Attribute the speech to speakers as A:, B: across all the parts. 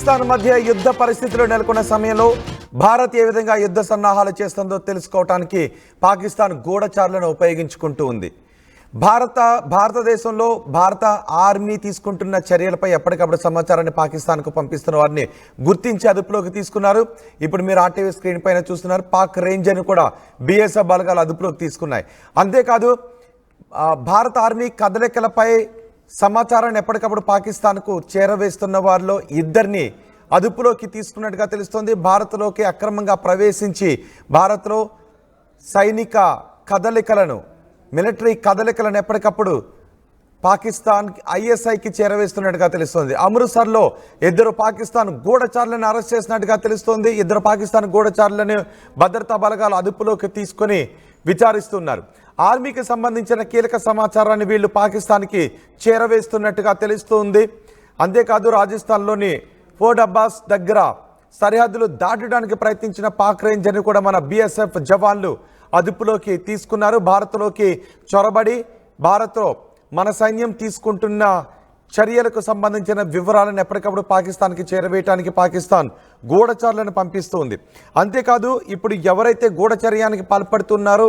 A: పాకిస్తాన్ మధ్య యుద్ధ పరిస్థితులు నెలకొన్న సమయంలో భారత్ ఏ విధంగా యుద్ధ సన్నాహాలు చేస్తుందో తెలుసుకోవడానికి పాకిస్తాన్ గూఢచారులను ఉపయోగించుకుంటూ ఉంది. భారతదేశంలో భారత ఆర్మీ తీసుకుంటున్న చర్యలపై ఎప్పటికప్పుడు సమాచారాన్ని పాకిస్తాన్కు పంపిస్తున్న వారిని గుర్తించి అదుపులోకి తీసుకున్నారు. ఇప్పుడు మీరు ఆర్టీవీ స్క్రీన్ పైన చూస్తున్నారు. పాక్ రేంజర్ను కూడా బీఎస్ఎఫ్ బలగాలు అదుపులోకి తీసుకున్నాయి. అంతేకాదు భారత ఆర్మీ కదలికలపై సమాచారాన్ని ఎప్పటికప్పుడు పాకిస్తాన్కు చేరవేస్తున్న వారిలో ఇద్దరిని అదుపులోకి తీసుకున్నట్టుగా తెలుస్తోంది. భారత్లోకి అక్రమంగా ప్రవేశించి భారత్లో సైనిక కదలికలను మిలిటరీ కదలికలను ఎప్పటికప్పుడు పాకిస్తాన్ ఐఎస్ఐకి చేరవేస్తున్నట్టుగా తెలుస్తోంది. అమృత్సర్లో ఇద్దరు పాకిస్తాన్ గూఢచారులను అరెస్ట్ చేసినట్టుగా తెలుస్తోంది. ఇద్దరు పాకిస్తాన్ గూఢచారులను భద్రతా బలగాలు అదుపులోకి తీసుకొని విచారిస్తున్నారు. ఆర్మీకి సంబంధించిన కీలక సమాచారాన్ని వీళ్ళు పాకిస్తాన్కి చేరవేస్తున్నట్టుగా తెలుస్తుంది. అంతేకాదు రాజస్థాన్లోని ఫోర్ట్ అబ్బాస్ దగ్గర సరిహద్దులు దాటడానికి ప్రయత్నించిన పాక్ రేంజర్ని కూడా మన బీఎస్ఎఫ్ జవాన్లు అదుపులోకి తీసుకున్నారు. భారత్లోకి చొరబడి భారత్లో మన సైన్యం తీసుకుంటున్న చర్యలకు సంబంధించిన వివరాలను ఎప్పటికప్పుడు పాకిస్తాన్కి చేరవేయడానికి పాకిస్తాన్ గూఢచారులను పంపిస్తుంది. అంతేకాదు ఇప్పుడు ఎవరైతే గూఢచర్యానికి పాల్పడుతున్నారో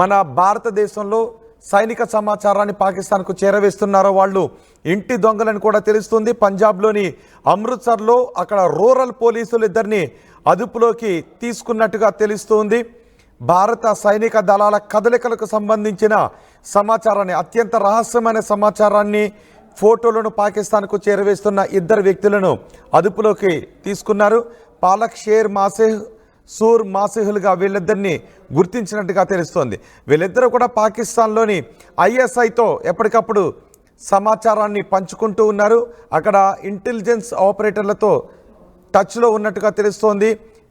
A: మన భారతదేశంలో సైనిక సమాచారాన్ని పాకిస్తాన్కు చేరవేస్తున్నారో వాళ్ళు ఇంటి దొంగలను కూడా తెలుస్తుంది. పంజాబ్లోని అమృత్సర్లో అక్కడ రూరల్ పోలీసులు ఇద్దరిని అదుపులోకి తీసుకున్నట్టుగా తెలుస్తుంది. భారత సైనిక దళాల కదలికలకు సంబంధించిన సమాచారాన్ని అత్యంత రహస్యమైన సమాచారాన్ని ఫోటోలను పాకిస్తాన్కు చేరవేస్తున్న ఇద్దరు వ్యక్తులను అదుపులోకి తీసుకున్నారు. పాలక్ షేర్ మాసేహ్ సూర్ మాసిహులుగా వీళ్ళిద్దరిని గుర్తించినట్టుగా తెలుస్తోంది. వీళ్ళిద్దరూ కూడా పాకిస్తాన్లోని ఐఎస్ఐతో ఎప్పటికప్పుడు సమాచారాన్ని పంచుకుంటూ ఉన్నారు. అక్కడ ఇంటెలిజెన్స్ ఆపరేటర్లతో టచ్లో ఉన్నట్టుగా తెలుస్తోంది.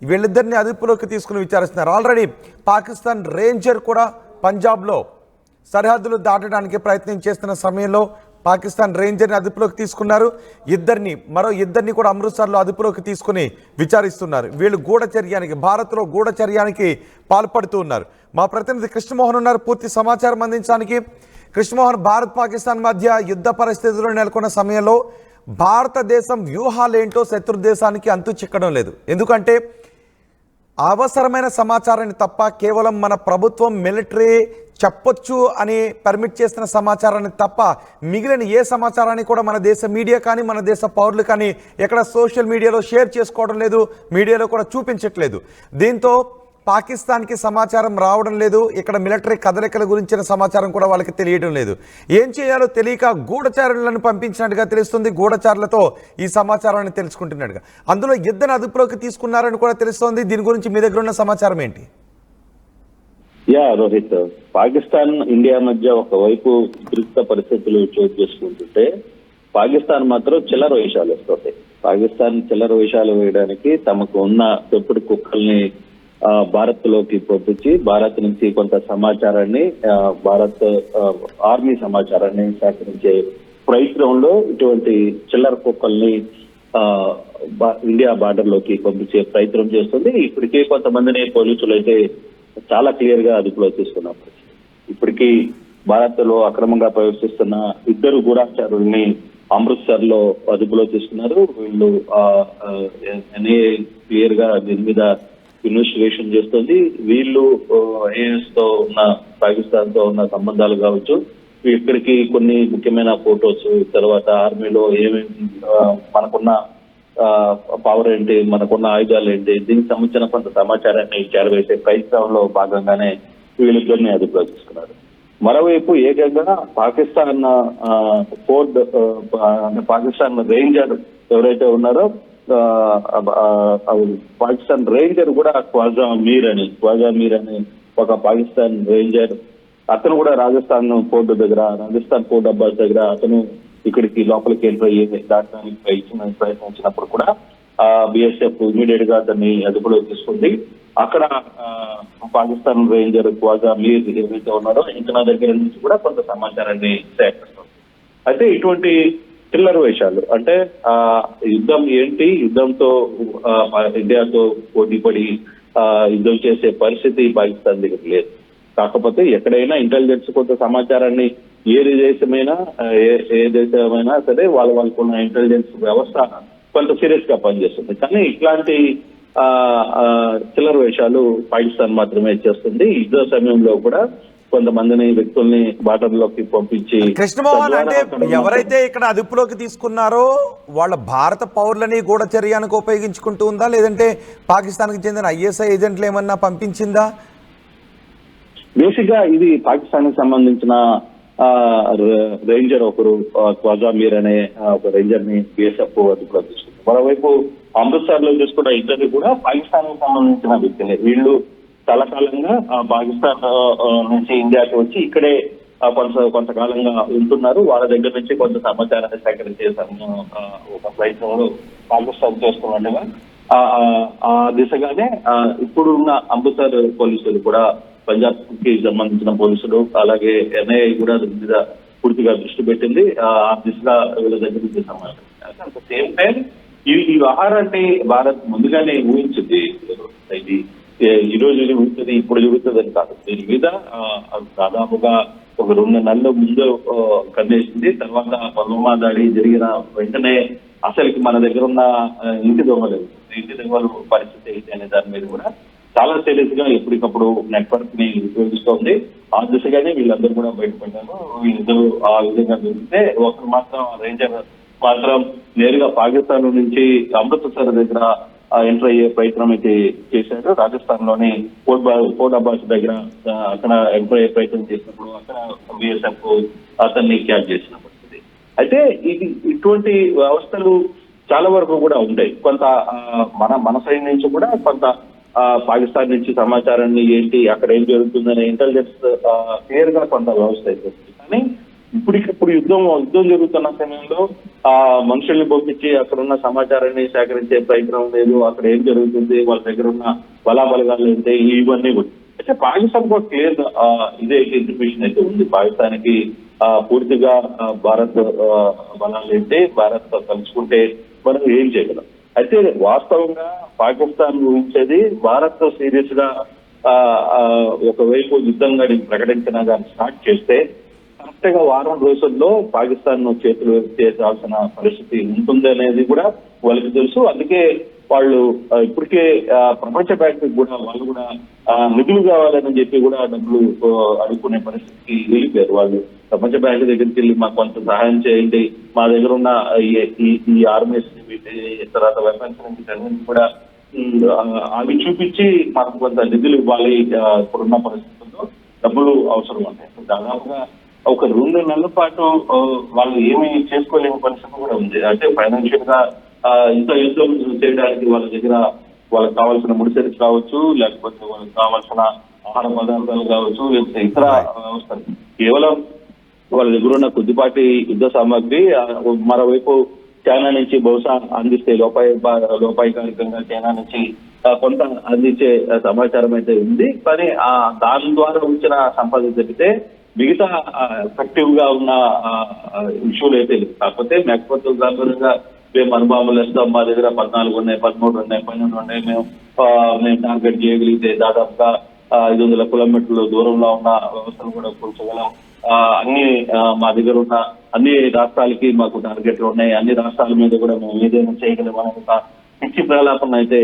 A: వీళ్ళిద్దరిని అదుపులోకి తీసుకుని విచారిస్తున్నారు. ఆల్రెడీ పాకిస్తాన్ రేంజర్ కూడా పంజాబ్లో సరిహద్దులు దాటడానికి ప్రయత్నం చేస్తున్న సమయంలో పాకిస్తాన్ రేంజర్ని అదుపులోకి తీసుకున్నారు. మరో ఇద్దరిని కూడా అమృత్సర్లో అదుపులోకి తీసుకుని విచారిస్తున్నారు. వీళ్ళు గూఢచర్యానికి భారత్లో గూఢచర్యానికి పాల్పడుతూ ఉన్నారు. మా ప్రతినిధి కృష్ణమోహన్ ఉన్నారు పూర్తి సమాచారం అందించడానికి. కృష్ణమోహన్, భారత్ పాకిస్తాన్ మధ్య యుద్ధ పరిస్థితులు నెలకొన్న సమయంలో భారతదేశం వ్యూహాలేంటో శత్రు దేశానికి అంతు చిక్కడం లేదు. ఎందుకంటే అవసరమైన సమాచారాన్ని తప్ప కేవలం మన ప్రభుత్వం మిలిటరీ చెప్పొచ్చు అని పర్మిట్ చేసిన సమాచారాన్ని తప్ప మిగిలిన ఏ సమాచారాన్ని కూడా మన దేశ మీడియా కానీ మన దేశ పౌరులు కానీ ఎక్కడ సోషల్ మీడియాలో షేర్ చేసుకోవడం లేదు, మీడియాలో కూడా చూపించట్లేదు. దీంతో పాకిస్తాన్కి సమాచారం రావడం లేదు. ఇక్కడ మిలిటరీ కదలికల గురించిన సమాచారం కూడా వాళ్ళకి తెలియడం లేదు. ఏం చేయాలో తెలియక గూఢచారులను పంపించినట్టుగా తెలుస్తుంది. గూఢచారులతో ఈ సమాచారాన్ని తెలుసుకుంటున్నట్టుగా అందులో ఇద్దరు అదుపులోకి తీసుకున్నారని కూడా తెలుస్తోంది. దీని గురించి మీ దగ్గర ఉన్న సమాచారం ఏంటి?
B: రోహిత్, పాకిస్తాన్ ఇండియా మధ్య ఒకవైపు ఉద్రిక్త పరిస్థితులు చోటు చేసుకుంటుంటే పాకిస్తాన్ మాత్రం చిల్లర వేషాలు వేస్తుంది. పాకిస్తాన్ చిల్లర వేషాలు వేయడానికి తమకు ఉన్న పెంపుడు కుక్కల్ని భారత్ లోకి పంపించి భారత్ నుంచి కొంత సమాచారాన్ని భారత్ ఆర్మీ సమాచారాన్ని సేకరించే ప్రయత్నంలో ఇటువంటి చిల్లర కుక్కల్ని ఇండియా బార్డర్ లోకి పంపించే ప్రయత్నం చేస్తుంది. ఇప్పటికే కొంతమందిని పోలీసులు అయితే చాలా క్లియర్ గా అదుపులో తీసుకున్నారు. ఇప్పటికీ భారత్ లో అక్రమంగా ప్రవేశిస్తున్న ఇద్దరు గూఢచారుల్ని అమృత్సర్ లో అదుపులో తీసుకున్నారు. వీళ్ళు క్లియర్ గా దీని మీద ఇన్వెస్టిగేషన్ చేస్తుంది. వీళ్ళు ఐఎస్ తో ఉన్న పాకిస్తాన్ తో ఉన్న సంబంధాలు కావచ్చు, ఇక్కడికి కొన్ని ముఖ్యమైన ఫోటోస్, తర్వాత ఆర్మీలో ఏమేమి మనకున్న పవర్ ఏంటి, మనకున్న ఆయుధాలు ఏంటి, దీనికి సంబంధించిన కొంత సమాచారాన్ని చేరవేసే ప్రయత్నంలో భాగంగానే వీళ్ళిద్దరిని అదుపులో తీసుకున్నారు. మరోవైపు ఏకంగా పాకిస్తాన్ ఫోర్డ్ అంటే పాకిస్తాన్ రేంజర్ ఎవరైతే ఉన్నారో పాకిస్తాన్ రేంజర్ కూడా ఖ్వాజా మీర్ అని ఒక పాకిస్తాన్ రేంజర్, అతను కూడా రాజస్థాన్ ఫోర్ట్ అబ్బాస్ దగ్గర అతను ఇక్కడికి లోపలికి ఎంటర్ అయ్యి దాటడానికి ప్రయత్నించినప్పుడు కూడా బిఎస్ఎఫ్ ఇమీడియట్ గా అతన్ని అదుపులో తీసుకుంది. అక్కడ పాకిస్తాన్ రేంజర్ ఖ్వాజా మీర్ ఏవైతే ఉన్నారో ఇతని దగ్గర నుంచి కూడా కొంత సమాచారాన్ని సేకరిస్తుంది. అయితే ఇటువంటి చిల్లర వేషాలు అంటే యుద్ధం ఏంటి, యుద్ధంతో ఇండియాతో పోటీపడి యుద్ధం చేసే పరిస్థితి పాకిస్తాన్ దగ్గర లేదు. కాకపోతే ఎక్కడైనా ఇంటెలిజెన్స్ కొంత సమాచారాన్ని ఏ దేశమైనా సరే వాళ్ళకున్న ఇంటెలిజెన్స్ వ్యవస్థ కొంత సీరియస్ గా పనిచేస్తుంది. కానీ ఇట్లాంటి చిల్లర వేషాలు పాకిస్తాన్ మాత్రమే చేస్తుంది. యుద్ధ సమయంలో కూడా కొంతమందిని వ్యక్తుల్ని బార్డర్లోకి పంపించి
A: కృష్ణమోహన్, అంటే ఎవరైతే ఇక్కడ అదుపులోకి తీసుకున్నారో వాళ్ళ భారత పౌరులని గూఢచర్యానికి ఉపయోగించుకుంటూ ఉందా, లేదంటే పాకిస్తాన్కి చెందిన ఐఎస్ఐ ఏజెంట్లు ఏమన్నా పంపించిందా?
B: బేసిక్ గా ఇది పాకిస్తాన్ కి సంబంధించిన రేంజర్ ఒకరు ఖ్వాజా మీర్ అనే ఒక రేంజర్ ని బిఎస్ఎఫ్ అదుపులో తీసుకుంది. మరోవైపు అమృత్సర్ లో చూసుకున్న ఇద్దరు కూడా పాకిస్తాన్ కి సంబంధించిన వ్యక్తులే. వీళ్ళు చాలా కాలంగా పాకిస్తాన్ నుంచి ఇండియాకి వచ్చి ఇక్కడే కొంతకాలంగా ఉంటున్నారు. వాళ్ళ దగ్గర నుంచి కొంత సమాచారాన్ని సేకరించే ఒక ప్రయత్నంలో పాకిస్తాన్ చేస్తున్నట్టుగా ఆ దిశగానే ఇప్పుడున్న అమృత్సర్ పోలీసులు కూడా, పంజాబ్ కి సంబంధించిన పోలీసులు అలాగే ఎన్ఐఏ కూడా దీని మీద పూర్తిగా దృష్టి పెట్టింది. ఆ దిశగా వీళ్ళ దగ్గర నుంచి సమాచారం. అట్ ద సేమ్ టైం ఈ వ్యవహారాన్ని భారత్ ముందుగానే ఊహించింది. ఇది ఈ రోజు జరుగుతుంది, ఇప్పుడు జరుగుతుంది అని కాదు. దీని మీద దాదాపుగా ఒక 2 నెలల ముందు కన్నేసింది. తర్వాత పుల్వామా దాడి జరిగిన వెంటనే అసలుకి మన దగ్గర ఉన్న ఇంటి దొంగలు పరిస్థితి ఏంటి అనే దాని మీద కూడా చాలా సీరియస్ గా ఎప్పటికప్పుడు నెట్వర్క్ ని ఉపయోగిస్తోంది. ఆ దిశగానే వీళ్ళందరూ కూడా బయటపడ్డారు. వీళ్ళిద్దరూ ఆ విధంగా దొరికితే ఒకరు మాత్రం రేంజర్ మాత్రం నేరుగా పాకిస్తాన్ నుంచి అమృత్సర్ దగ్గర ఎంటర్ అయ్యే ప్రయత్నం అయితే చేశారు. రాజస్థాన్ లోని కోటాబాద్ దగ్గర అక్కడ ఎంటర్ అయ్యే ప్రయత్నం చేసినప్పుడు అక్కడ బిఎస్ఎఫ్ అతన్ని క్యాచ్ చేసిన పరిస్థితి. అయితే ఇటువంటి వ్యవస్థలు చాలా వరకు కూడా ఉంటాయి. కొంత మన సైడ్ నుంచి కూడా కొంత పాకిస్తాన్ నుంచి సమాచారాన్ని ఏంటి అక్కడ ఏం జరుగుతుందనే ఇంటెలిజెన్స్ క్లియర్ గా కొంత వ్యవస్థ అయిపోతుంది. కానీ ఇప్పుడు యుద్ధం జరుగుతున్న సమయంలో మనుషుల్ని పంపించి అక్కడ ఉన్న సమాచారాన్ని సేకరించే ప్రయత్నం లేదు. అక్కడ ఏం జరుగుతుంది, వాళ్ళ దగ్గర ఉన్న బలాబలగాలు ఏంటి, ఇవన్నీ కూడా. అయితే పాకిస్తాన్ కూడా క్లియర్ ఇదే ఇన్ఫర్మేషన్ అయితే ఉంది. పాకిస్తాన్కి పూర్తిగా భారత్ బలాలు ఏంటి, భారత్ కలుసుకుంటే మనం ఏం చేయగలం. అయితే వాస్తవంగా పాకిస్తాన్ ఊహించేది భారత్ సీరియస్ గా ఒకవైపు యుద్ధంగా ప్రకటించినా కానీ స్టార్ట్ చేస్తే కరెక్ట్ గా వారం రోజుల్లో పాకిస్తాన్ చేతులు చేయాల్సిన పరిస్థితి ఉంటుంది అనేది కూడా వాళ్ళకి తెలుసు. అందుకే వాళ్ళు ఇప్పటికే ప్రపంచ బ్యాంక్ కూడా వాళ్ళు కూడా నిధులు కావాలని చెప్పి కూడా డబ్బులు అడుక్కునే పరిస్థితికి వెళ్ళిపోయారు. వాళ్ళు ప్రపంచ బ్యాంక్ దగ్గరికి వెళ్ళి మాకు కొంత సహాయం చేయండి, మా దగ్గర ఉన్న ఈ ఆర్మీస్ తర్వాత వెపన్స్ నుంచి కూడా అవి చూపించి మనకు కొంత నిధులు ఇవ్వాలి, ఇప్పుడున్న పరిస్థితుల్లో డబ్బులు అవసరం ఉంటాయి. దాదాపుగా ఒక 2 నెలల పాటు వాళ్ళు ఏమీ చేసుకోలేని పరిస్థితి కూడా ఉంది. అంటే ఫైనాన్షియల్ గా ఇంత యుద్ధం చేయడానికి వాళ్ళ దగ్గర వాళ్ళకి కావాల్సిన ముడిసరుకు కావచ్చు, లేకపోతే వాళ్ళకి కావాల్సిన ఆహార పదార్థాలు కావచ్చు, లేకపోతే ఇతర వ్యవస్థలు కేవలం వాళ్ళ దగ్గర ఉన్న కొద్దిపాటి యుద్ధ సామాగ్రి మరోవైపు చైనా నుంచి బహుశా అందిస్తే లోపాయకారికంగా చైనా నుంచి కొంత అందించే సమాచారం అయితే ఉంది. కానీ దాని ద్వారా వచ్చిన సంపద తగ్గితే మిగతా ఎఫెక్టివ్ గా ఉన్న ఇష్యూలు అయితే లేదు. కాకపోతే మేకపోతే ఉదాహరణగా మేము అనుభవాలు వేస్తాం, మా దగ్గర 14 ఉన్నాయి, 13 ఉన్నాయి, 12 ఉన్నాయి, మేము టార్గెట్ చేయగలిగితే దాదాపుగా 500 కిలోమీటర్ల దూరంలో ఉన్న వ్యవస్థను కూడా కూర్చోగలం. అన్ని మా దగ్గర ఉన్న అన్ని రాష్ట్రాలకి మాకు టార్గెట్లు ఉన్నాయి, అన్ని రాష్ట్రాల మీద కూడా మేము ఏదైనా చేయగలం అనే ఒక పిచ్చి ప్రలాపన అయితే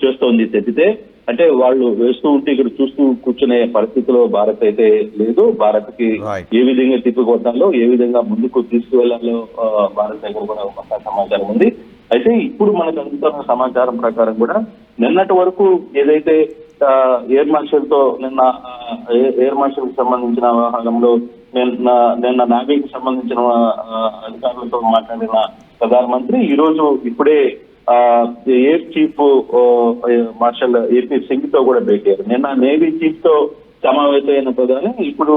B: చేస్తోంది తప్పితే అంటే వాళ్ళు వేస్తూ ఉంటే ఇక్కడ చూస్తూ కూర్చునే పరిస్థితిలో భారత్ అయితే లేదు. భారత్ కి ఏ విధంగా తిప్పికొట్టాలో, ఏ విధంగా ముందుకు తీసుకువెళ్లాలో భారత్ దగ్గర కూడా ఒక సమాచారం ఉంది. అయితే ఇప్పుడు మనకు అందుతున్న సమాచారం ప్రకారం కూడా నిన్నటి వరకు ఏదైతే ఎయిర్ మార్షల్ తో నిన్న ఎయిర్ మార్షల్ కి సంబంధించిన వ్యవహారంలో నిన్న నావీకి సంబంధించిన అధికారులతో మాట్లాడిన ప్రధానమంత్రి ఈ రోజు ఇప్పుడే air chief marshal AP Singh తో కూడా భేటీ అయ్యారు. నిన్న నేవీ చీఫ్ తో సమావేశమైన ప్రధాని ఇప్పుడు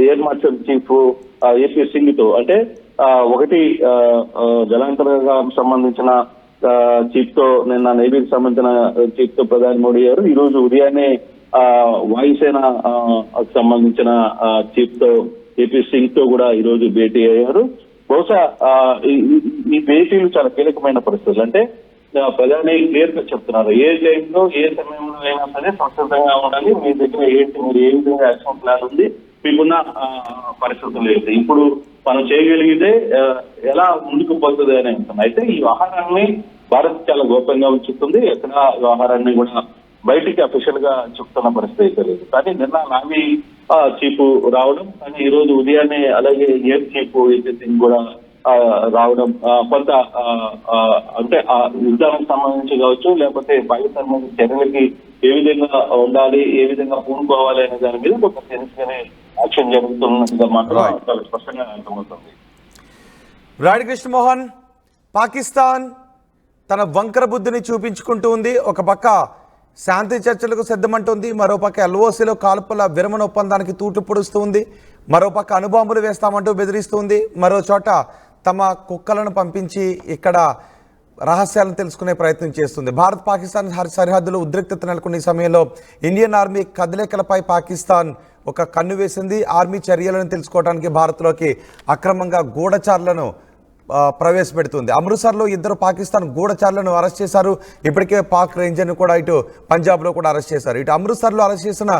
B: air marshal chief AP Singh తో అంటే ఒకటి జలాంతరంగా సంబంధించిన చీఫ్ తో నిన్న నేవీకి సంబంధించిన చీఫ్ తో ప్రధాని మోడీ గారు ఈ రోజు ఉదయాన్నే వాయుసేన సంబంధించిన చీఫ్ తో ఏపీ సింగ్ తో కూడా ఈ రోజు భేటీ అయ్యారు. బహుశా ఈ భేటీలు చాలా కీలకమైన పరిస్థితులు. అంటే ప్రధాని క్లియర్ గా చెప్తున్నారు, ఏ టైంలో ఏ సమయంలో అయినా సరే సంసిద్ధంగా ఉండాలి, మీ దగ్గర ఏంటి, మీరు ఏ విధంగా యాక్షన్ ప్లాన్ ఉంది, మీకున్న పరిస్థితులు ఏంటి, ఇప్పుడు మనం చేయగలిగితే ఎలా ముందుకు పోతుంది అని అంటున్నాం. అయితే ఈ వ్యవహారాన్ని భారత్ చాలా గోప్యంగా ఉంచుతుంది. ఎక్కడ వ్యవహారాన్ని కూడా బయటికి అఫీషియల్ గా చెప్తున్న పరిస్థితి అయితే లేదు. కానీ నిన్న నావీ చీఫ్ రావడం, కానీ ఈ రోజు ఉదయాన్నే అలాగే ఎయిర్ చీఫ్ సింగ్ కూడా రావడం కొంత అంటే ఆ యుద్ధానికి సంబంధించి కావచ్చు, లేకపోతే పాకిస్తాన్ మీద చర్యలకి ఏ విధంగా ఉండాలి, ఏ విధంగా పూనుకోవాలి అనే దాని మీద కొంత సీరియస్ గానే యాక్షన్ జరుగుతున్నట్టుగా మాత్రం చాలా స్పష్టంగా అర్థమవుతుంది.
A: రాడి కృష్ణమోహన్, పాకిస్తాన్ తన వంకర బుద్ధిని చూపించుకుంటూ ఉంది. ఒక పక్క శాంతి చర్చలకు సిద్ధమంటుంది, మరోపక్క ఎల్ఓసిలో కాల్పుల విరమణ ఒప్పందానికి తూట్లు పొడుస్తూ ఉంది, మరోపక్క అణుబాంబులు వేస్తామంటూ బెదిరిస్తుంది, మరో చోట తమ కుక్కలను పంపించి ఇక్కడ రహస్యాలను తెలుసుకునే ప్రయత్నం చేస్తుంది. భారత్ పాకిస్తాన్ సరిహద్దులో ఉద్రిక్తత నెలకొన్న ఈ సమయంలో ఇండియన్ ఆర్మీ కదలికలపై పాకిస్తాన్ ఒక కన్ను వేసింది. ఆర్మీ చర్యలను తెలుసుకోవడానికి భారత్లోకి అక్రమంగా గూఢచారులను ప్రవేశపెడుతుంది. అమృత్సర్లో 2 పాకిస్తాన్ గూఢచారులను అరెస్ట్ చేశారు. ఇప్పటికే పాక్ రేంజర్ను కూడా ఇటు పంజాబ్లో కూడా అరెస్ట్ చేశారు. ఇటు అమృత్సర్లో అరెస్ట్ చేసిన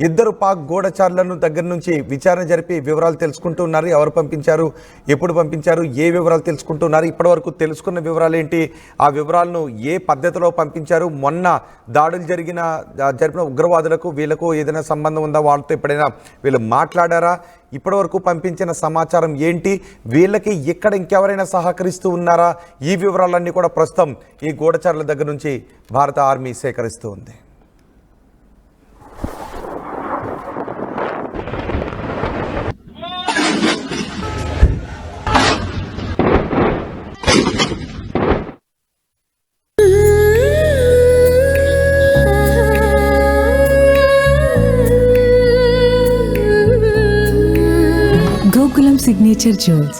A: 2 పాక్ గూఢచారులను దగ్గర నుంచి విచారణ జరిపి వివరాలు తెలుసుకుంటూ ఉన్నారు. ఎవరు పంపించారు, ఎప్పుడు పంపించారు, ఏ వివరాలు తెలుసుకుంటున్నారు, ఇప్పటివరకు తెలుసుకున్న వివరాలు ఏంటి, ఆ వివరాలను ఏ పద్ధతిలో పంపించారు, మొన్న దాడులు జరిపిన ఉగ్రవాదులకు వీళ్ళకు ఏదైనా సంబంధం ఉందా, వాళ్ళతో ఎప్పుడైనా వీళ్ళు మాట్లాడారా, ఇప్పటివరకు పంపించిన సమాచారం ఏంటి, వీళ్ళకి ఇక్కడ ఇంకెవరైనా సహకరిస్తూ ఉన్నారా, ఈ వివరాలన్నీ కూడా ప్రస్తుతం ఈ గూఢచారుల దగ్గర నుంచి భారత ఆర్మీ సేకరిస్తూ ఉంది.
C: Gokulam Signature Jewels.